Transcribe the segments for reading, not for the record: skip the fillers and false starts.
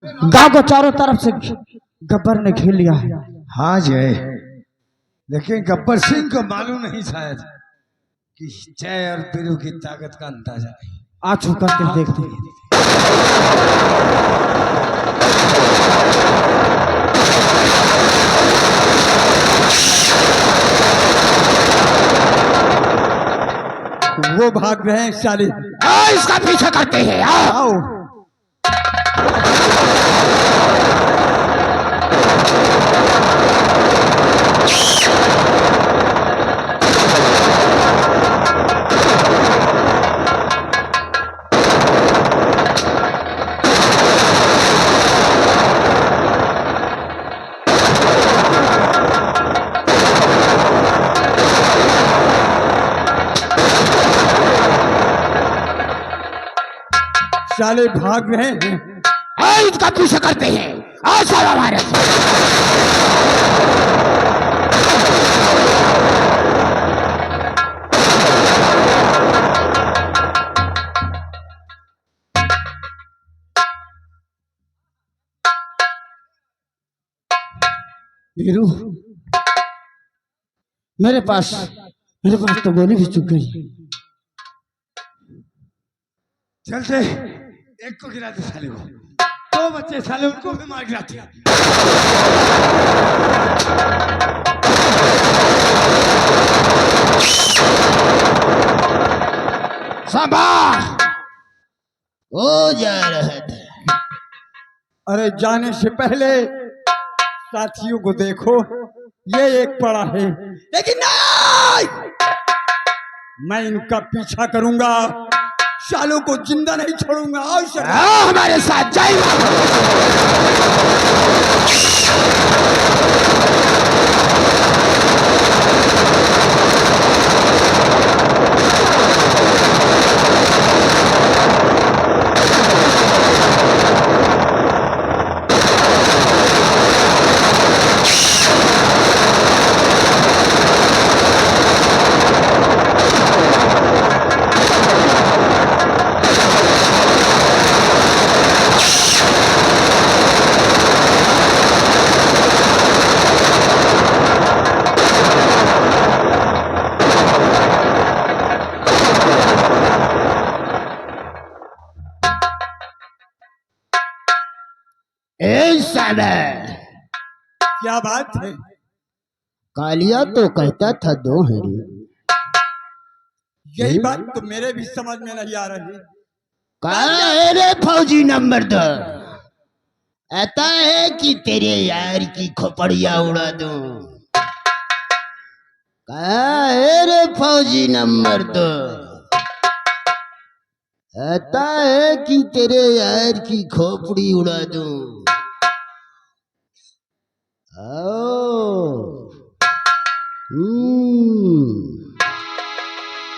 गांव को चारों तरफ से गब्बर ने घेर लिया है। हाँ जय, लेकिन गब्बर सिंह को मालूम नहीं शायद कि जय और बीरू की ताकत का अंदाजा नहीं। आज छू करके देखते हैं। वो भाग रहे हैं साले। इसका पीछा करते हैं। आओ। साले भाग रहे हैं। इसका पीछा करते हैं। आज साला हमारे वीरू, मेरे पास तो गोली भी चुक गई। चलते एक को गिराते साले को, दो बच्चे साले उनको भी मार गिराते। शाबाश, हो जा रहा था। अरे जाने से पहले साथियों को देखो, ये एक पड़ा है, लेकिन नहीं, मैं इनका पीछा करूंगा, सालों को जिंदा नहीं छोड़ूंगा। हमारे साथ जाइए। क्या बात है? कालिया तो कहता था दो हरी। यही बात तो मेरे भी समझ में नहीं आ रही। कहा है रे फौजी नंबर 2, आता है कि तेरे यार की खोपड़िया उड़ा दूं। कहा है रे फौजी नंबर 2, आता है कि तेरे यार की खोपड़ी उड़ा दूं।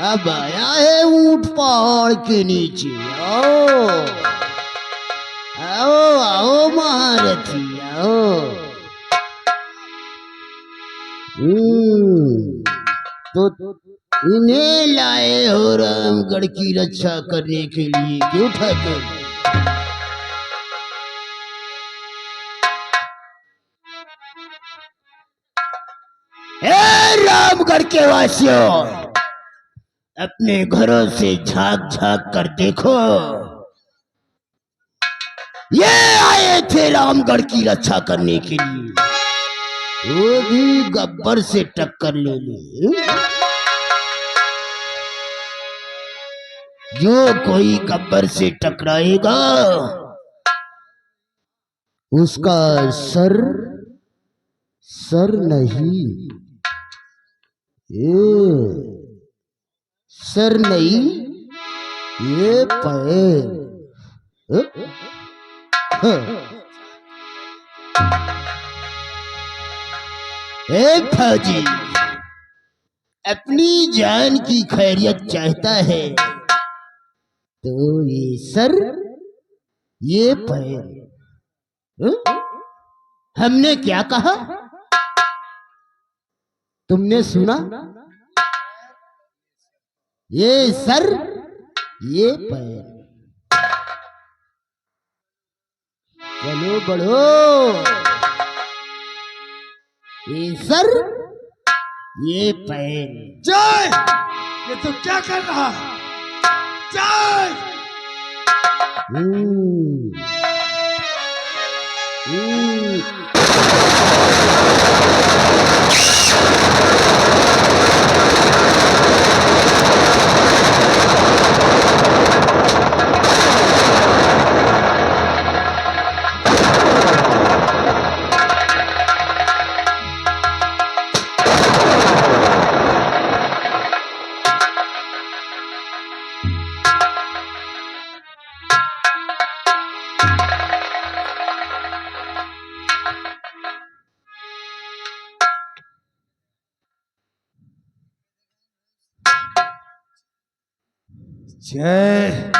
अब आया है ऊंट पहाड़ के नीचे। आओ आओ आओ महारथी आओ। तो इन्हें लाए हो रामगढ़ की रक्षा करने के लिए क्यों ठाकुर? रामगढ़ के वासियों, अपने घरों से झांक झांक कर देखो, ये आए थे रामगढ़ की रक्षा करने के लिए, वो भी गब्बर से टक्कर ले ले। जो कोई गब्बर से टकराएगा उसका सर नहीं, सर नहीं, ये पैर। फौजी अपनी जान की खैरियत चाहता है तो ये सर, ये पैर। हमने क्या कहा? तुमने सुना? ये सर, ये पैर। चलो बढ़ो। ये सर, ये पैर। जय, ये तू क्या कर रहा है? जय, हम्म, हम्म। जय।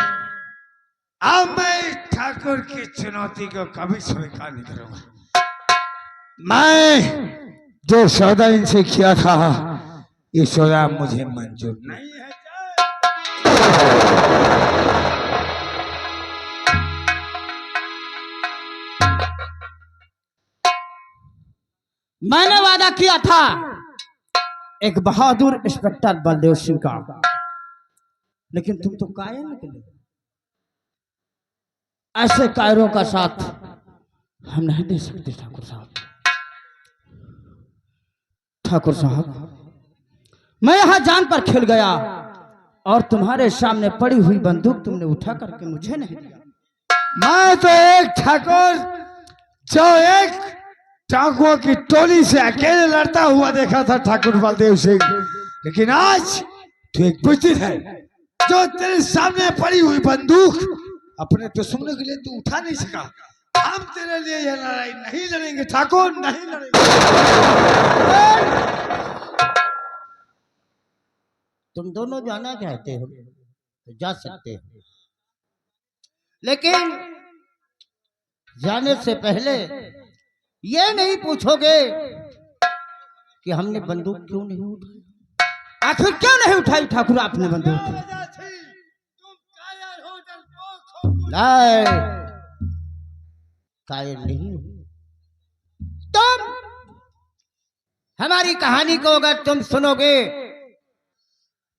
अब मैं इस ठाकुर की चुनौती को कभी स्वीकार नहीं करूंगा। मैं जो सौदा इनसे किया था, ये सौदा मुझे मंजूर नहीं है। मैंने वादा किया था एक बहादुर इंस्पेक्टर बलदेव सिंह का, लेकिन तुम तो कायर निकले। ऐसे कायरों का साथ हम नहीं दे सकते ठाकुर साहब। ठाकुर साहब, मैं यहां जान पर खेल गया और तुम्हारे सामने पड़ी हुई बंदूक तुमने उठा करके मुझे नहीं दिया। मैं तो एक ठाकुर जो एक डाकुओं की टोली से अकेले लड़ता हुआ देखा था ठाकुर बलदेव सिंह, लेकिन आज तू एक बुज़दिल है जो तेरे सामने पड़ी हुई बंदूक अपने दुश्मनों के लिए तू उठा नहीं सका। हम तेरे लिए यह लड़ाई नहीं लड़ेंगे ठाकुर, नहीं लड़ेंगे। तुम दोनों जाना चाहते हो तो जा सकते हो, लेकिन जाने से पहले ये नहीं पूछोगे कि हमने बंदूक क्यों नहीं उठाई। आखिर क्यों नहीं उठाई ठाकुर आपने बंदूक? नहीं, कायर नहीं हूं। तुम हमारी कहानी को अगर तुम सुनोगे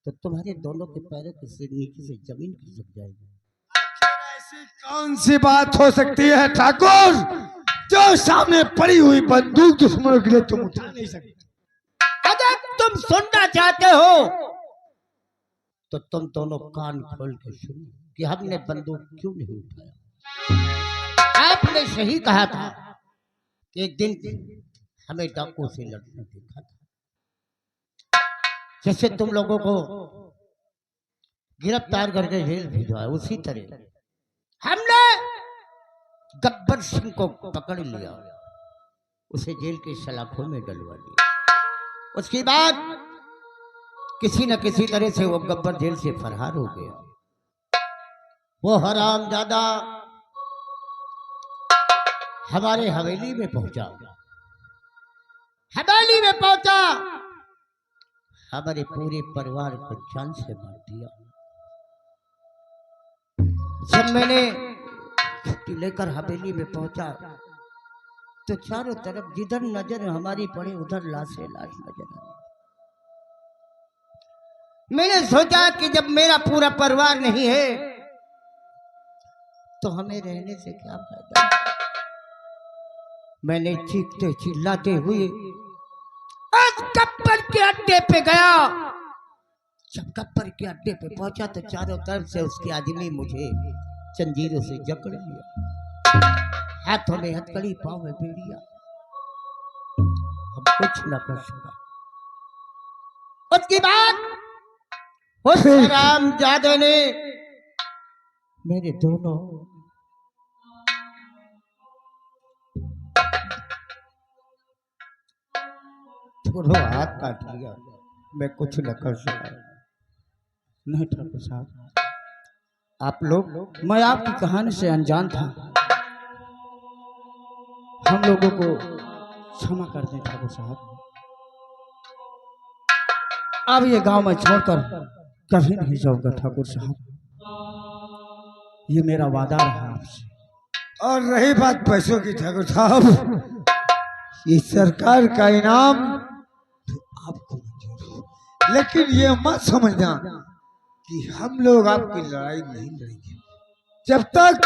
तो तुम्हारे दोनों के पैरों के सिर नीचे से जमीन खिसक जाएगी। ऐसी कौन सी बात हो सकती है ठाकुर जो सामने पड़ी हुई बंदूक दुश्मनों के लिए तुम उठा नहीं सकते? अगर तुम सुनना चाहते हो तो तुम दोनों कान खोल के सुनो कि हमने बंदूक क्यों नहीं उठाया। आपने सही कहा था कि एक दिन हमें डाकू से लड़ने देखा था। जैसे तुम लोगों को गिरफ्तार करके जेल भिजवाया, उसी तरह हमने गब्बर सिंह को पकड़ लिया, उसे जेल की सलाखों में डलवा दिया। उसके बाद किसी न किसी तरह से वो गब्बर जेल से फरार हो गया। वो हरामजादा हमारे हवेली में पहुंचा। हवेली में पहुंचा, हमारे पूरे परिवार को जान से मार दिया। जब मैंने छुट्टी लेकर हवेली में पहुंचा तो चारों तरफ जिधर नजर हमारी पड़े उधर लाशें लाश नजर आई। मैंने सोचा कि जब मेरा पूरा परिवार नहीं है तो हमें रहने से क्या फायदा। मैंने चीखते चिल्लाते हुए गब्बर के अड्डे पे गया। जब गब्बर के अड्डे पे पहुंचा तो चारों तरफ से उसके आदमी मुझे जंजीरों से जकड़ लिया, हाथों में हथकड़ी, पांव में बेड़िया। हम कुछ न कर सका। उसके बाद उस हरामजादे ने मेरे दोनों हाथ काट लिया। मैं कुछ न कर सका। नहीं ठाकुर साहब, आप लोग, मैं आपकी कहानी से अनजान था। हम लोगों को क्षमा कर दें ठाकुर साहब। अब ये गांव में छोड़कर कभी नहीं जाऊंगा ठाकुर साहब, ये मेरा वादा रहा आपसे। और रही बात पैसों की ठाकुर साहब, ये सरकार का इनाम आपको मंजूर है, लेकिन ये मत समझना कि हम लोग आपकी लड़ाई नहीं लड़ेंगे। जब तक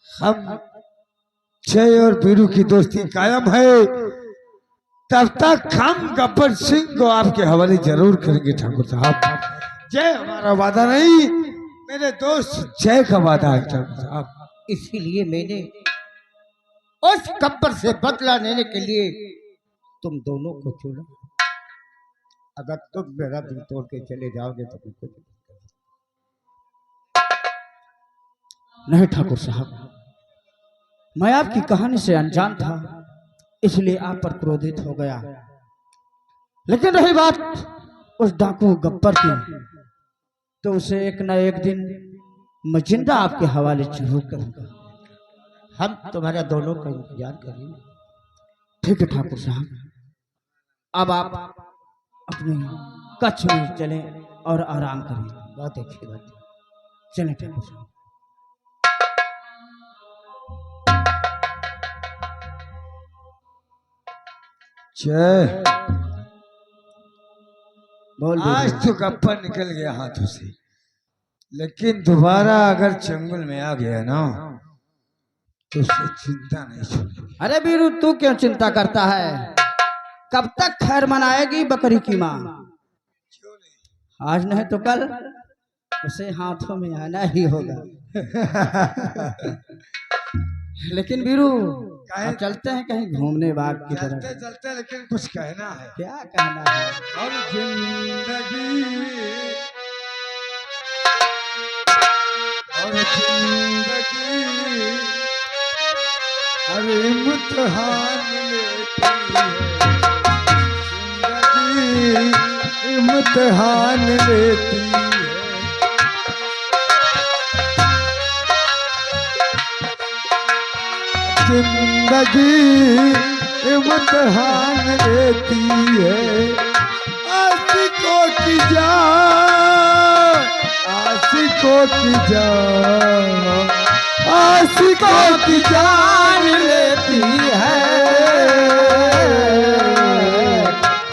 हम जय और वीरू की दोस्ती कायम है, तब तक हम गब्बर सिंह को आपके हवाले जरूर करेंगे ठाकुर साहब। जय हमारा वादा नहीं, मेरे दोस्त जय का वादा है ठाकुर साहब। इसीलिए मैंने उस गब्बर से बदला लेने के लिए तुम दोनों को चुना। अगर तुम मेरा दिल तोड़ के चले जाओगे तो मैं कुछ नहीं ठाकुर साहब, मैं आपकी कहानी से अनजान था, इसलिए आप पर क्रोधित हो गया। लेकिन रही बात उस डाकू गब्बर की, तो उसे एक न एक दिन मैं जिंदा आपके हवाले जरूर करूंगा। हम तुम्हारा दोनों का इंतजार करेंगे। ठीक है ठाकुर साहब, अब आप अपने कच्छ में चलें और आराम करें। बहुत अच्छी बात है। चलें ठाकुर साहब। जय, बोल आज तो गप्पा निकल गया हाथों से, लेकिन दोबारा अगर चंगुल में आ गया ना तो उससे चिंता नहीं छोड़ेगी। अरे वीरू, तू क्यों चिंता करता है? कब तक खैर मनाएगी बकरी की माँ? आज नहीं तो कल उसे हाथों में आना ही होगा। लेकिन वीरू, अब चलते हैं कहीं घूमने बाग की तरफ। चलते चलते लेकिन कुछ कहना है। क्या कहना है? और जिंदगी अरे इम्तिहान लेती है, जिंदगी इम्तिहान लेती है। जिंदगी इम्तिहान लेती है। आशिकों की जान, आशिकों की जान, आशिकों की जान लेती है।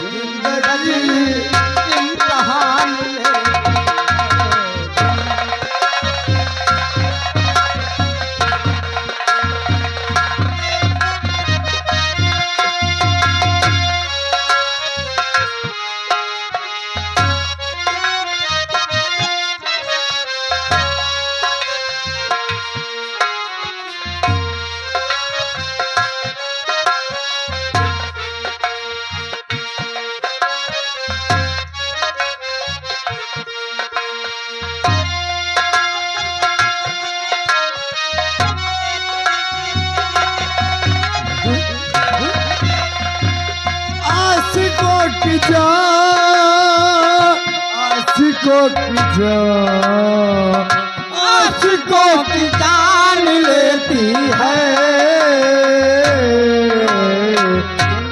जिंदगी इम्तिहान आशिकों की जान, आशिकों की जान, आशिकों की जान लेती है।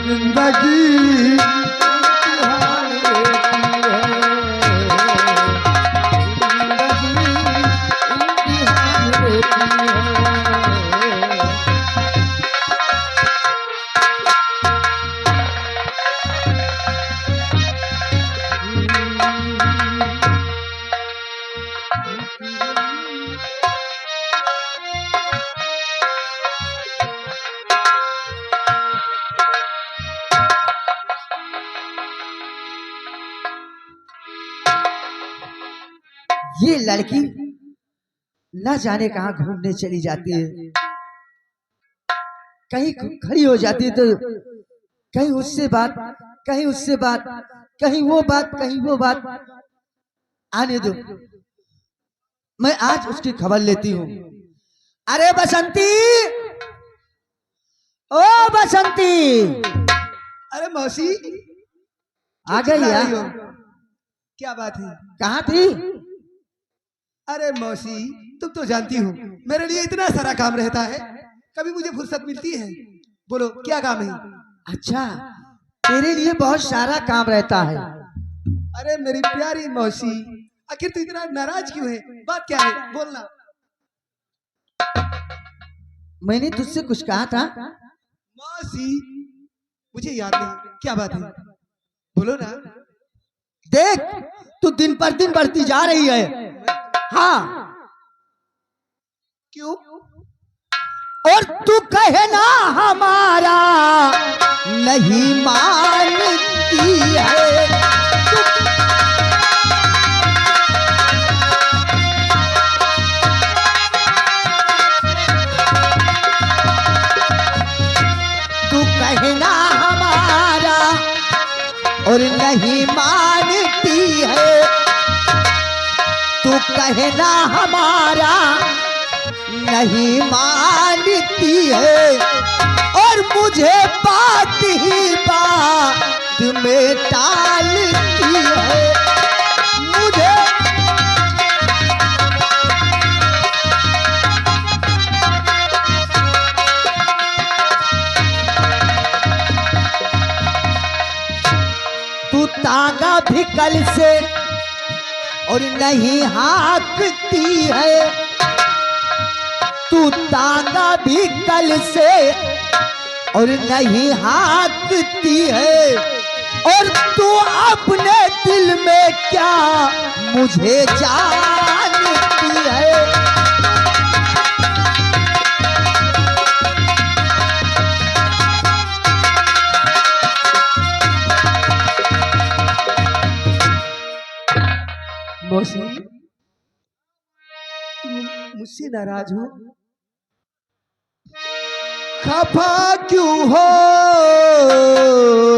जिंदगी इम्तिहान लेती है। जिंदगी इम्तिहान लेती है। ये लड़की न जाने कहाँ घूमने चली जाती है, कहीं खड़ी हो जाती है तो कहीं उससे बात, कहीं उससे बात, कहीं वो बात, कहीं वो बात। आने दो, मैं आज उसकी खबर लेती हूँ। अरे बसंती, ओ बसंती, अरे मौसी, आ गई चिल्ला यार? रही हो? क्या बात है? कहाँ थी? अरे मौसी, तुम तो जानती हो मेरे लिए इतना सारा काम रहता है, कभी मुझे फुर्सत मिलती है? बोलो क्या काम है? अच्छा, तेरे लिए बहुत सारा काम रहता है। अरे मेरी प्यारी मौसी, आखिर तू इतना नाराज क्यों है? बात क्या है? बोलना। मैंने तुझसे कुछ कहा था? मौसी मुझे याद नहीं, क्या बात है बोलो ना। देख, तू दिन पर दिन बढ़ती जा रही है। हाँ, क्यों? और तू कहे ना हमारा नहीं मानती है। तू कहे ना हमारा और नहीं मानती है। तू कहे ना हमारा नहीं मानती है, और मुझे बात ही बात में टालती है। मुझे तू तांगा भी कल से और नहीं हाँकती है। तू तांगा भी कल से और नहीं हाँकती है, और तू अपने दिल में क्या मुझे जानती है। मौसी तुम मुझसे नाराज हो? खफा क्यों हो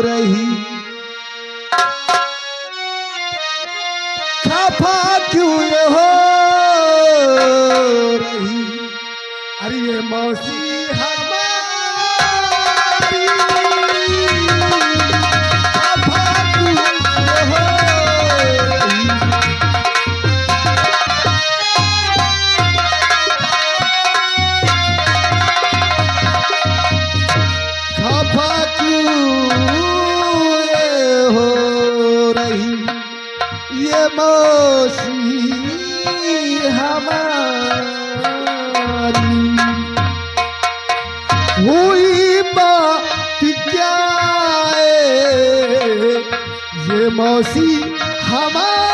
रही? खफा क्यों ये हो रही? अरे ये मौसी हमारी खफा क्यों ये हो रही? खफा क्यों ये हो रही? ये मौसी हमारी हुई बात क्या है? ये मौसी हमारी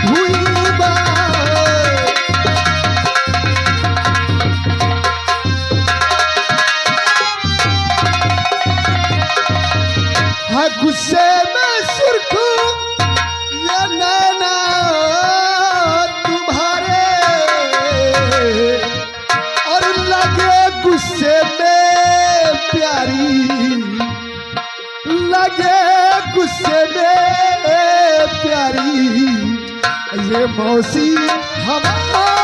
हुई बात। हाँ गुस्से में सुर्खू ये नैना तुम्हारे, और लगे गुस्से में प्यारी, लगे गुस्से में प्यारी ये मौसी हमारी।